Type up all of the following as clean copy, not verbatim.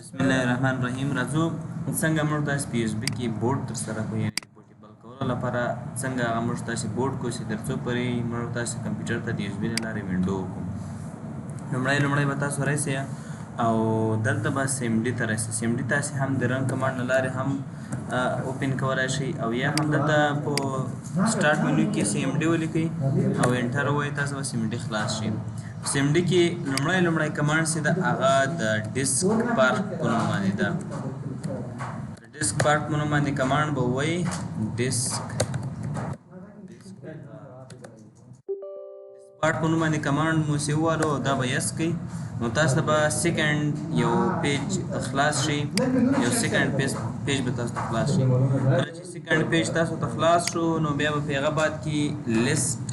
बिस्मिल्लाहिर्रहमानिर्रहीम राजू څنګه موږ تاسو پی ایچ بي کې بورډ تر سره کوو یعنې پورټیبل کولو لپاره څنګه هغه موږ تاسو بورډ کوو چې تر څو پورې موږ تاسو کمپیوټر ته د یو اس بي له لارې وینډو وکړو. لومړی به تاسو راشئ او دلته به سیم ډي ته راشئ. سیم ډي تاسې هم د رن کمانډ له لارې هم اوپن کولی شئ او یا هم دلته په سټارټ منیو کې سیم ډي ولیکئ او انټر ووایئ، تاسو به سیم ډي خلاص شي. سیم ډي کې لومړی کمانډ چې ده هغه د ډیسک پارک په نوم باندې ده. ډیسک پارک په نوم باندې کمانډ به ووایئ ډیسک پارک په نوم باندې کمانډ مو چې ووالو دا به یس کوي. نو تاسو به سیکنډ یو پیج خلاص شي، یو سیکنډ پیج به تاسو ته خلاص شي. کله چې سیکنډ پیج تاسو ته خلاص شو نو بیا به په هغه بعد کې لیست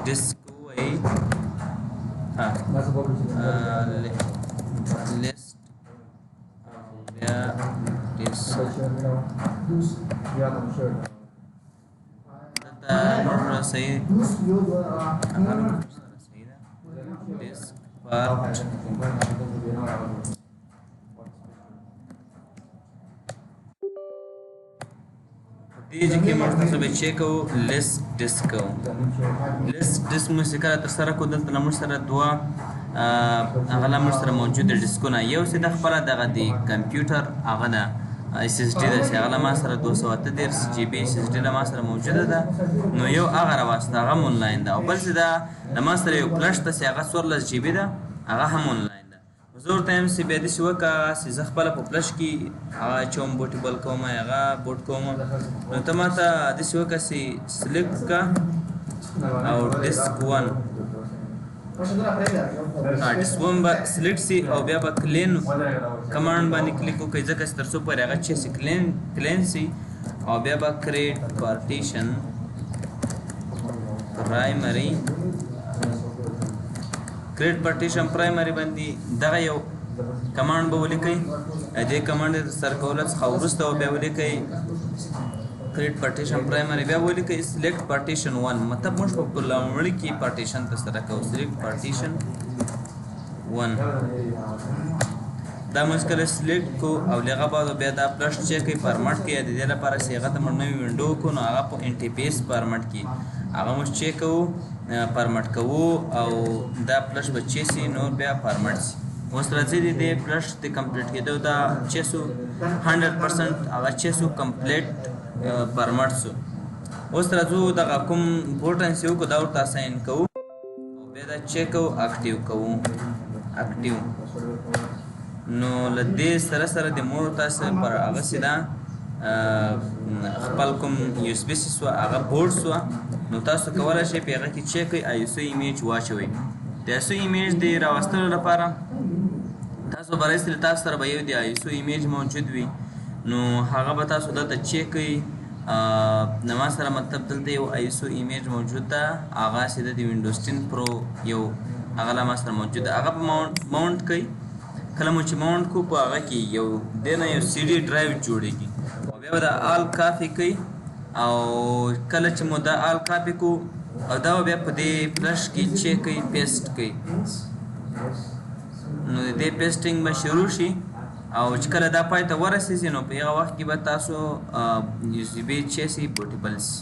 ډیسک ووایئ. لیست بیا ډیسک دلته نور صحیح ډیسک پارک دې کې موږ تاسو به چیک کوو لیست ډیسک کوو. لیست ډیسک موږ چې کله ترسره کړو دلته موږ سره دوه هغه موږ سره موجوده ډیسکونه، یو چې د خپله دغه د کمپیوټر هغه ده اس اس ډي ده چې هغه له ما سره 238 جی بي اس اس ډي له ما سره موجوده ده. نو یو هغه راوسته هغه هم آنلاین ده، او بل چې ده له ما سره یو فلش ده چې هغه 14 جی بي ده هغه هم آنلاین ده. زه ورته وایم چې بیا داسې وکړه چې زه خپله په فلش کې هغه چوم بوټیبل کوم هغه بوټ کوم، نو ته ما ته داسې وکړه چې سلیکټ کړه او ډیسک 1 ډیسک 1 به سلیکټ سي او بیا به کلین کمانډ باندې کلیک وکړئ ځکه چې تر څو پورې هغه چې کلین سي، او بیا به کریټ پارټیشن پرایمري کریټ پارټیشن پرایمري باندې دغه یو کمانډ به ولیکئ. دې کمانډ سر کولو څخه وروسته بیا ولیکئ کریټ پارټیشن پرایمري، بیا ولیکئ سلیکټ پارټیشن 1. مطلب موږ په لومړي کې پارټیشن ترسره کوو. سلیکټ پارټیشن 1 دا موږ کله سلیکټ کو او هغه بعد بیا دا فلش چیک کوي فارمټ کې د دې لپاره چې هغه ته موږ نوې وینډو وکړو نو هغه په ان ټي پی ایس فارمټ کې هغه موږ چیک کوو فارمټ کوو او دا فلش به چې سي نو بیا فارمټ سي. اوس راځي د فلش د کمپلیټ کېدو دا چې سو 100% هغه چې سو کمپلیټ فارمټ سو. اوس راځو دغه کوم امپورټنس یو کو دا ورته اساین کوو او بیا دا چیک کوو اکټیو کوو اکټیو. نو له دې سره د مور تاسو پر هغه سیده خپل کوم یو اس بي سو هغه بورډ سو، نو تاسو کولی شئ په هغه کې چیک کړئ آی اس او ایمیج واچوئ. د آی اس او ایمیج د راوستلو لپاره تاسو به راسئ تاسو سره به یو د آی اس او ایمیج موجود وي، نو هغه به تاسو دلته چیک کړئ. نو ما سره مطلب دلته یو آی اس او ایمیج موجود ده، هغه سیده د وینډوز 10 پرو یو هغه له ما سره موجود ده. هغه به ماونټ کړئ. کله مو چې ماونټ کو په هغه کې یو دنه یو سی ډي ډرایو جوړیږي او بیا به دا آل کافي کوي، او کله چې مو دا آل کافي کو او دا بیا په دې فلش کې چیک کوي پیسټ کوي، نو د دې پیسټینګ به شروع شي او چې کله دا پای ته ورسېږي نو په هغه وخت کې به تاسو یو سی بي چې سي بوټیبل سي.